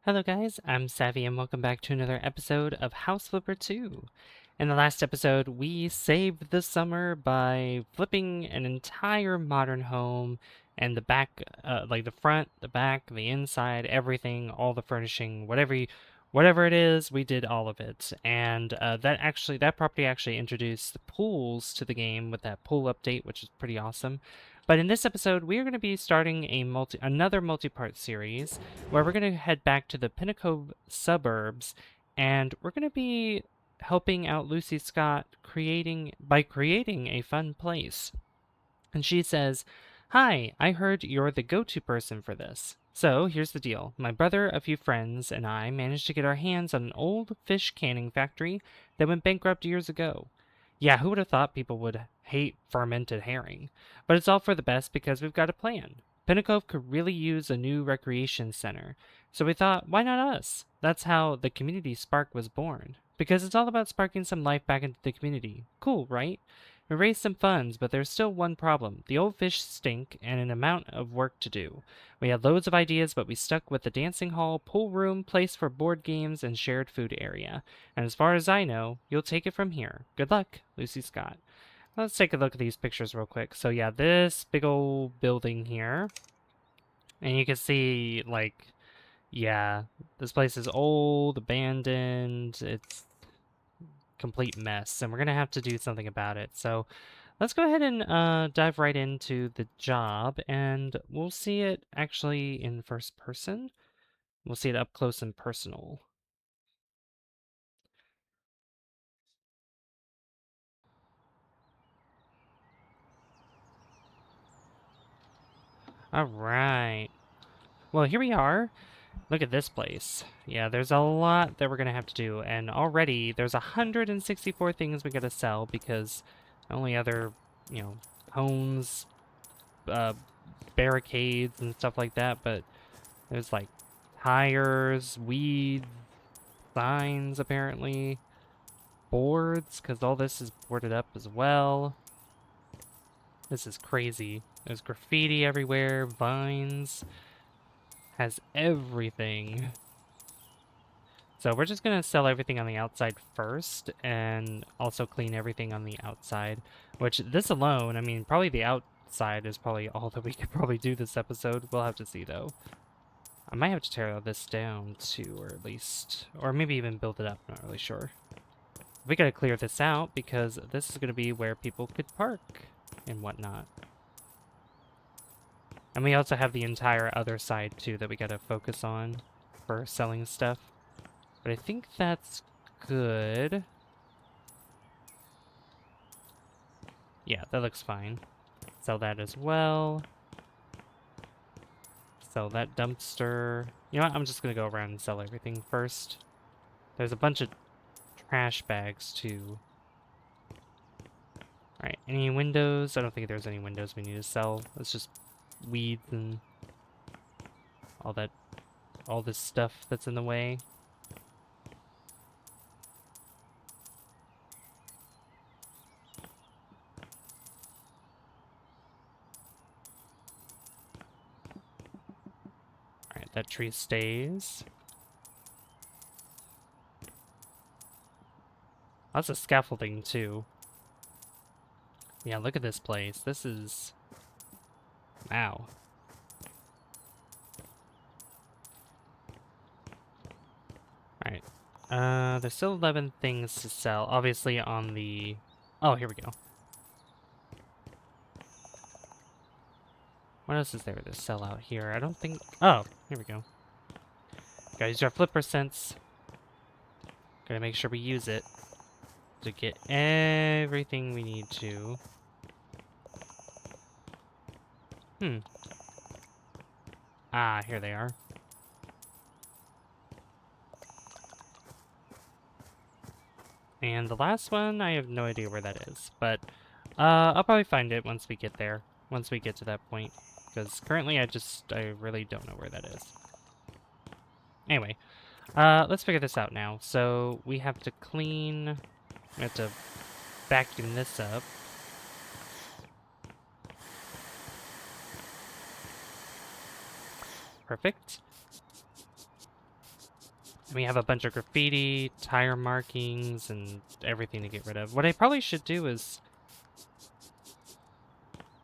Hello guys, I'm Savvy and welcome back to another episode of House Flipper 2. In the last episode, we saved the summer by flipping an entire modern home and the back, like the front, the back, the inside, everything, all the furnishing, whatever it is, we did all of it. And that property actually introduced the pools to the game with that pool update, which is pretty awesome. But in this episode, we are going to be starting another multi-part series where we're going to head back to the Pinnacle suburbs, and we're going to be helping out Lucy Scott by creating a fun place. And she says, "Hi, I heard you're the go-to person for this. So here's the deal. My brother, a few friends, and I managed to get our hands on an old fish canning factory that went bankrupt years ago. Yeah, who would have thought people would hate fermented herring? But it's all for the best because we've got a plan. Pinnacle could really use a new recreation center. So we thought, why not us? That's how the community spark was born. Because it's all about sparking some life back into the community. Cool, right? We raised some funds, but there's still one problem. The old fish stink and an amount of work to do. We had loads of ideas, but we stuck with the dancing hall, pool room, place for board games, and shared food area. And as far as I know, you'll take it from here. Good luck, Lucy Scott." Let's take a look at these pictures real quick. So yeah, this big old building here. And you can see, like, yeah, this place is old, abandoned. It's complete mess, and we're gonna have to do something about it. So let's go ahead and dive right into the job, and we'll see it actually in first person. We'll see it up close and personal. All right. Well, here we are. Look at this place. Yeah, there's a lot that we're gonna have to do, and already there's 164 things we gotta sell because only other, homes, uh, barricades and stuff like that, but there's like tires, weeds, signs apparently, boards, because all this is boarded up as well. This is crazy. There's graffiti everywhere, vines, has everything. So we're just gonna sell everything on the outside first and also clean everything on the outside, which this alone, I mean, probably the outside is probably all that we could probably do this episode. We'll have to see though. I might have to tear this down too, or at least, or maybe even build it up, not really sure. We gotta clear this out because this is gonna be where people could park and whatnot. And we also have the entire other side too that we gotta focus on for selling stuff. But I think that's good. Yeah, that looks fine. Sell that as well. Sell that dumpster. You know what? I'm just gonna go around and sell everything first. There's a bunch of trash bags too. Alright, any windows? I don't think there's any windows we need to sell. It's just weeds and all this stuff that's in the way. Alright, that tree stays. Lots of scaffolding too. Yeah, look at this place. This is... wow. Alright. There's still 11 things to sell. Obviously on the... oh, here we go. What else is there to sell out here? I don't think... oh, here we go. Gotta use our flipper sense. Gotta make sure we use it to get everything we need to. Ah, here they are. And the last one, I have no idea where that is. But I'll probably find it once we get there. Once we get to that point. Because currently I really don't know where that is. Anyway, let's figure this out now. So we have to clean... we have to vacuum this up. Perfect. And we have a bunch of graffiti, tire markings, and everything to get rid of. What I probably should do is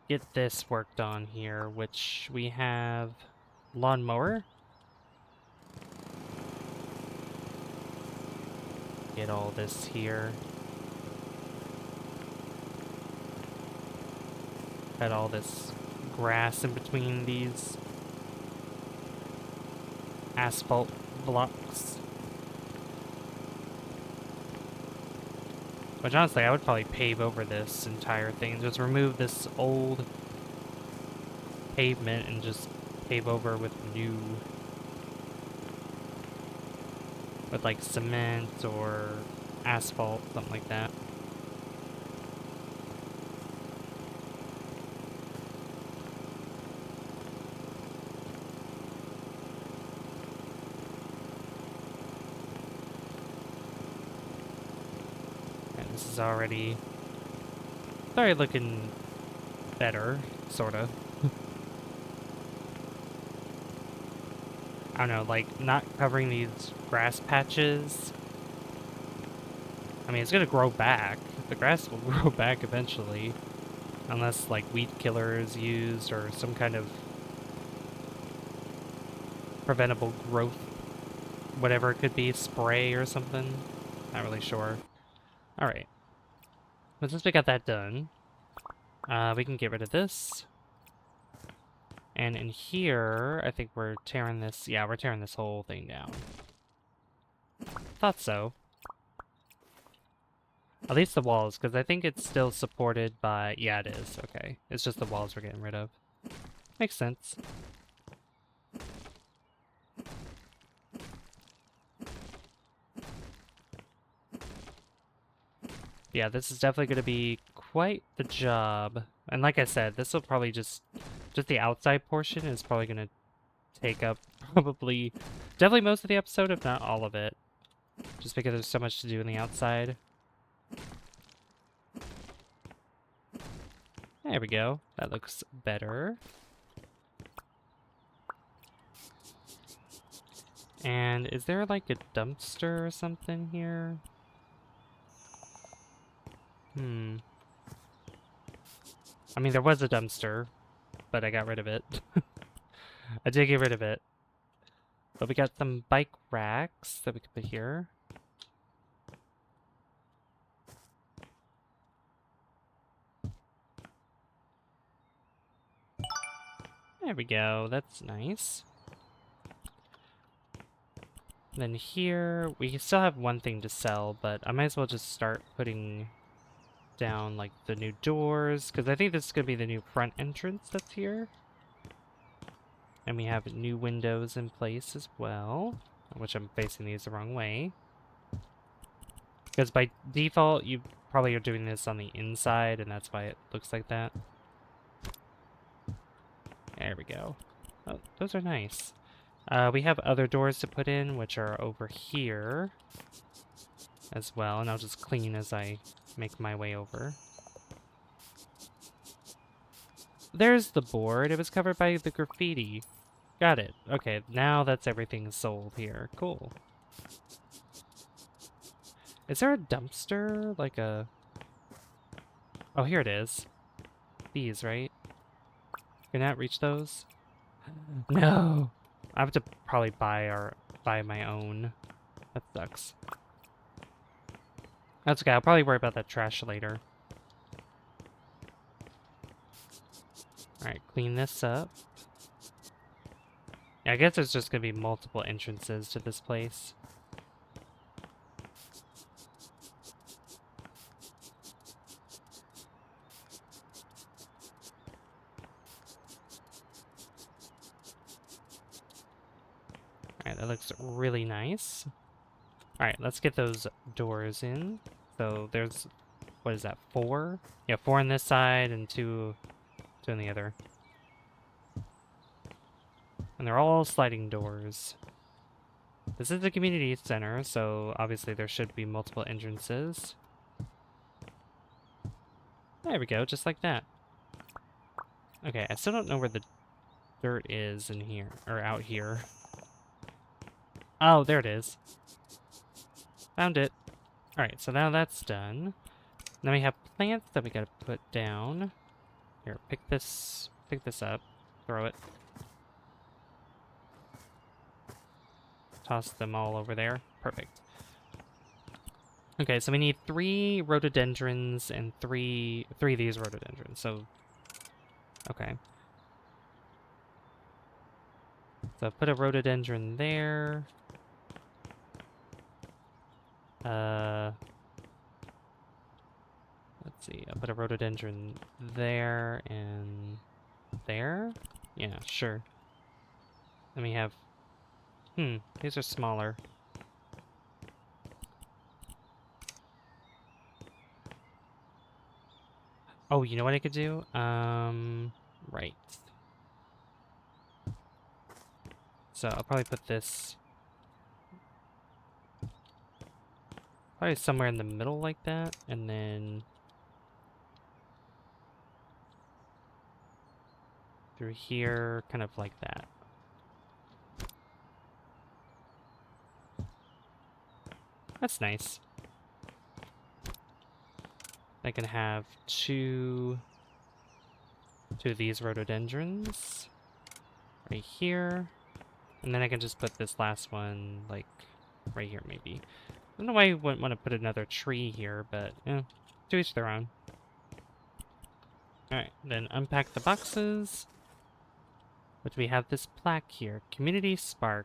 get this worked on here, which we have lawnmower. Get all this here. Cut all this grass in between these asphalt blocks. Which honestly, I would probably pave over this entire thing. Just remove this old pavement and just pave over with new, with like cement or asphalt, something like that. And this is already looking better, sorta. I don't know, like, not covering these grass patches. I mean, it's gonna grow back. The grass will grow back eventually. Unless, like, weed killer is used or some kind of preventable growth, whatever it could be, spray or something. Not really sure. Alright. But since we got that done, we can get rid of this. And in here, I think we're tearing this... Yeah, we're tearing this whole thing down. Thought so. At least the walls, because I think it's still supported by... Yeah, it is. Okay. It's just the walls we're getting rid of. Makes sense. Yeah, this is definitely going to be quite the job. And like I said, this will probably just the outside portion is probably going to take up definitely most of the episode, if not all of it. Just because there's so much to do on the outside. There we go. That looks better. And is there like a dumpster or something here? I mean, there was a dumpster, but I got rid of it. I did get rid of it. But we got some bike racks that we can put here. There we go. That's nice. Then here, we still have one thing to sell, but I might as well just start putting down, like, the new doors, because I think this is going to be the new front entrance that's here. And we have new windows in place as well, which I'm facing these the wrong way. Because by default, you probably are doing this on the inside, and that's why it looks like that. There we go. Oh, those are nice. We have other doors to put in, which are over here as well, and I'll just clean as I make my way over. There's the board. It was covered by the graffiti. Got it. Okay, now that's everything sold here. Cool. Is there a dumpster? Like a... Oh, here it is. These, right? Can I not reach those? No! I have to probably buy my own. That sucks. That's okay. I'll probably worry about that trash later. Alright, clean this up. Yeah, I guess there's just gonna be multiple entrances to this place. Alright, that looks really nice. Alright, let's get those doors in. So there's, what is that, 4? Yeah, 4 on this side and 2 on the other. And they're all sliding doors. This is the community center, so obviously there should be multiple entrances. There we go, just like that. Okay, I still don't know where the dirt is in here, or out here. Oh, there it is. Found it. Alright, so now that's done. Now we have plants that we gotta put down. Here, pick this up. Throw it. Toss them all over there. Perfect. Okay, so we need 3 rhododendrons and three of these rhododendrons. So, okay. So put a rhododendron there. Let's see. I'll put a rhododendron there and there. Yeah, sure. Then we have. These are smaller. Oh, you know what I could do? Right. So I'll probably put this probably somewhere in the middle like that, and then through here, kind of like that. That's nice. I can have two of these rhododendrons right here. And then I can just put this last one, like, right here, maybe. I don't know why you wouldn't want to put another tree here, but, to each their own. Alright, then unpack the boxes. But we have this plaque here. Community Spark.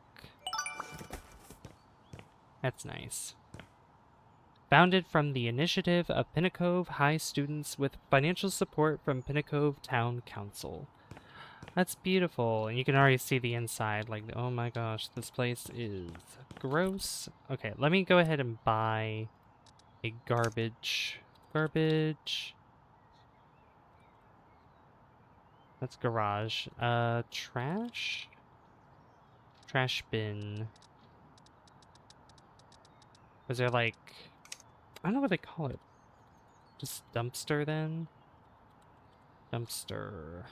That's nice. Founded from the initiative of Pinnacove High students with financial support from Pinnacove Town Council. That's beautiful, and you can already see the inside, like, oh my gosh, this place is gross. Okay, let me go ahead and buy a garbage. That's garage. Trash? Trash bin. Was there like, I don't know what they call it. Just dumpster then? Dumpster.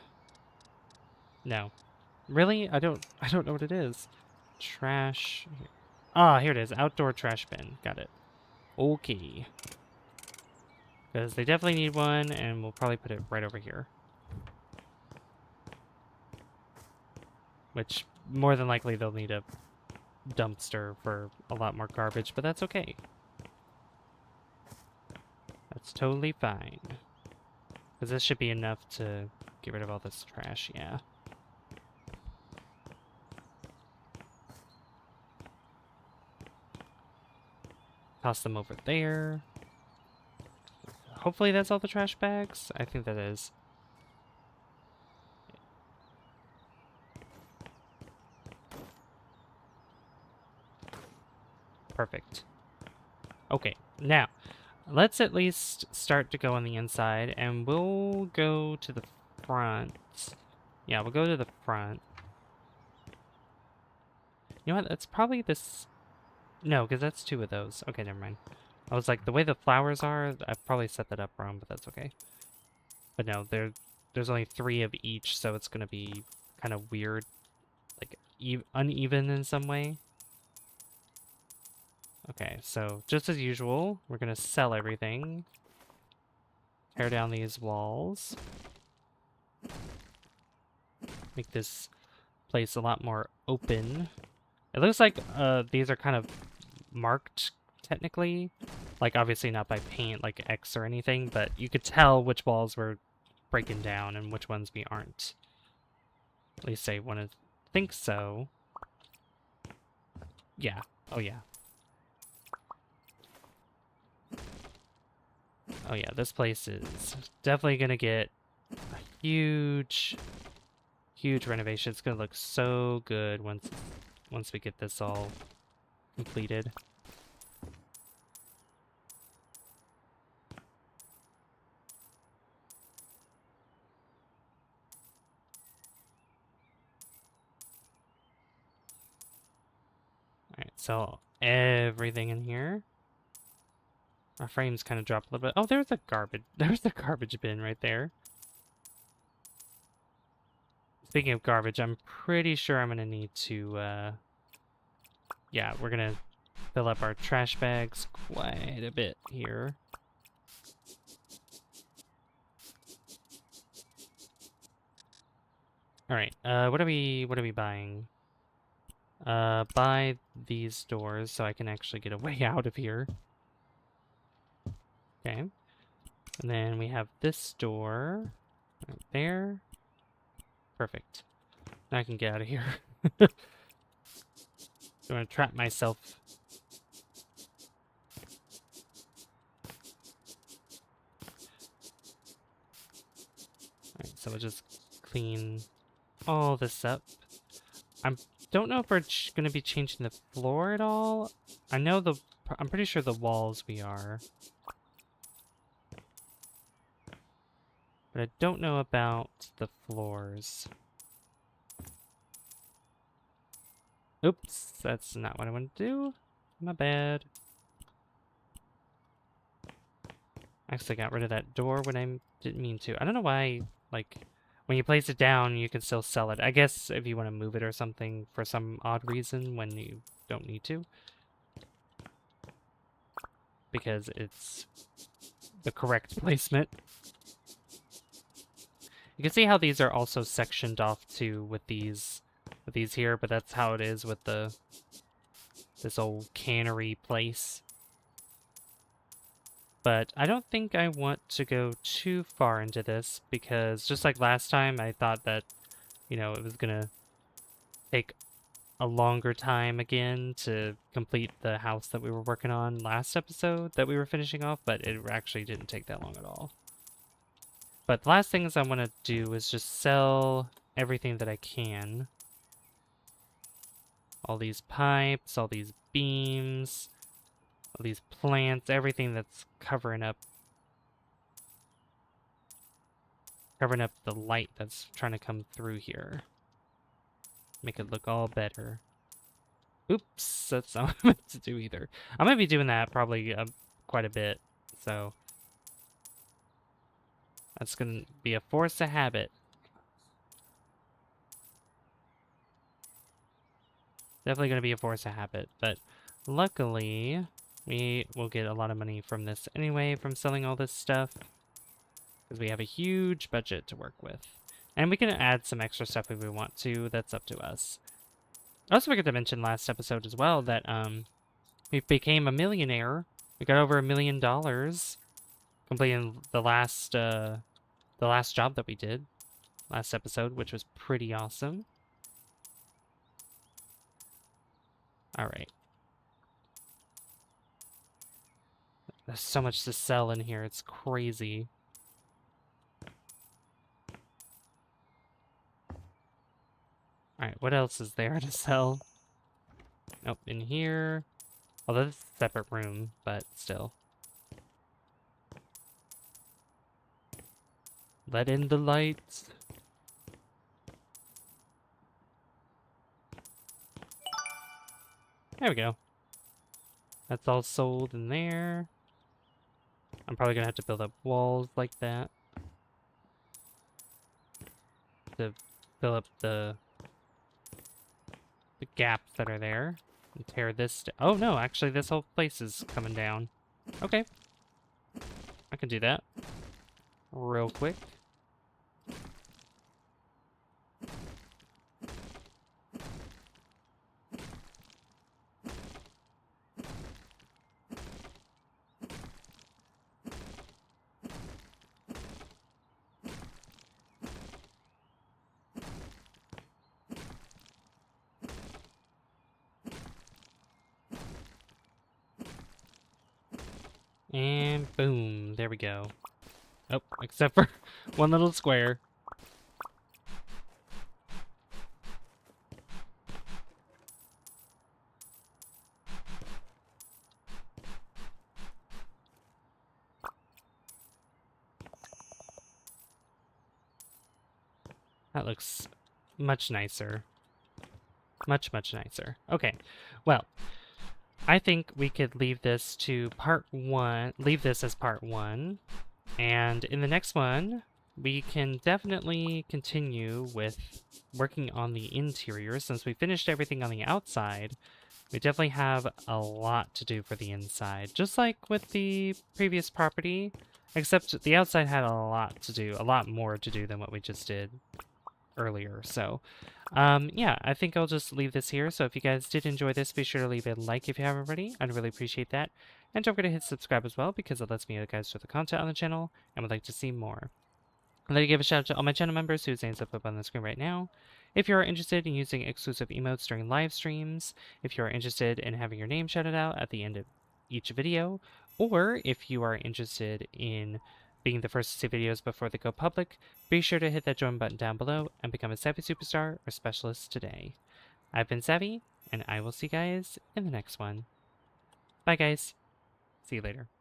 No. Really? I don't know what it is. Trash. Ah, here it is. Outdoor trash bin. Got it. Okay. Because they definitely need one, and we'll probably put it right over here. Which, more than likely, they'll need a dumpster for a lot more garbage, but that's okay. That's totally fine. Because this should be enough to get rid of all this trash, yeah. Toss them over there. Hopefully that's all the trash bags. I think that is. Perfect. Okay, now, let's at least start to go on the inside, and we'll go to the front. Yeah, we'll go to the front. You know what? That's probably this. No, because that's 2 of those. Okay, never mind. I was like, the way the flowers are, I probably set that up wrong, but that's okay. But no, there's only 3 of each, so it's going to be kind of weird. Like, uneven in some way. Okay, so just as usual, we're going to sell everything. Tear down these walls. Make this place a lot more open. It looks like these are kind of marked, technically. Like, obviously not by paint, like X or anything, but you could tell which walls we're breaking down and which ones we aren't. At least I want to think so. Yeah. Oh, yeah. Oh, yeah. This place is definitely going to get a huge renovation. It's going to look so good once we get this all completed. Alright, so everything in here. Our frames kind of dropped a little bit. Oh, there's the garbage bin right there. Speaking of garbage, I'm pretty sure I'm gonna need to, yeah, we're gonna fill up our trash bags quite a bit here. All right, what are we buying? Buy these doors so I can actually get a way out of here. Okay. And then we have this door right there. Perfect. Now I can get out of here. I'm gonna trap myself. Alright, so we'll just clean all this up. Don't know if we're gonna be changing the floor at all. I'm pretty sure the walls we are. But I don't know about the floors. Oops, that's not what I want to do. My bad. Actually got rid of that door when I didn't mean to. I don't know why, like, when you place it down, you can still sell it. I guess if you want to move it or something for some odd reason when you don't need to. Because it's the correct placement. You can see how these are also sectioned off too with these here, but that's how it is with this old cannery place. But I don't think I want to go too far into this because just like last time, I thought that, you know, it was gonna take a longer time again to complete the house that we were working on last episode that we were finishing off, but it actually didn't take that long at all. But the last things I want to do is just sell everything that I can. All these pipes, all these beams, all these plants, everything that's covering up the light that's trying to come through here. Make it look all better. Oops, that's not what I meant to do either. I'm going to be doing that probably quite a bit, so that's going to be a force of habit. Definitely going to be a force of habit, but luckily we will get a lot of money from this anyway, from selling all this stuff, because we have a huge budget to work with. And we can add some extra stuff if we want to. That's up to us. I also forgot to mention last episode as well that we became a millionaire. We got over $1 million completing the last job that we did last episode, which was pretty awesome. All right. There's so much to sell in here. It's crazy. All right, what else is there to sell? Nope, in here. Although this is a separate room, but still. Let in the lights. There we go. That's all sold in there. I'm probably gonna have to build up walls like that to fill up the gaps that are there and tear this. Oh no, actually this whole place is coming down. Okay. I can do that real quick. And boom, there we go. Oh, except for one little square. That looks much nicer. Much, much nicer. Okay, well, I think we could leave this to part one, leave this as part one, and in the next one, we can definitely continue with working on the interior since we finished everything on the outside. We definitely have a lot to do for the inside, just like with the previous property, except the outside had a lot to do, a lot more to do than what we just did earlier. So, yeah, I think I'll just leave this here. So if you guys did enjoy this, be sure to leave a like if you haven't already. I'd really appreciate that. And don't forget to hit subscribe as well, because it lets me know guys share the content on the channel and would like to see more. I'd like to give a shout out to all my channel members whose names up on the screen right now. If you are interested in using exclusive emotes during live streams, if you are interested in having your name shouted out at the end of each video, or if you are interested in being the first to see videos before they go public, be sure to hit that join button down below and become a Savvy Superstar or Specialist today. I've been Savvy, and I will see you guys in the next one. Bye guys. See you later.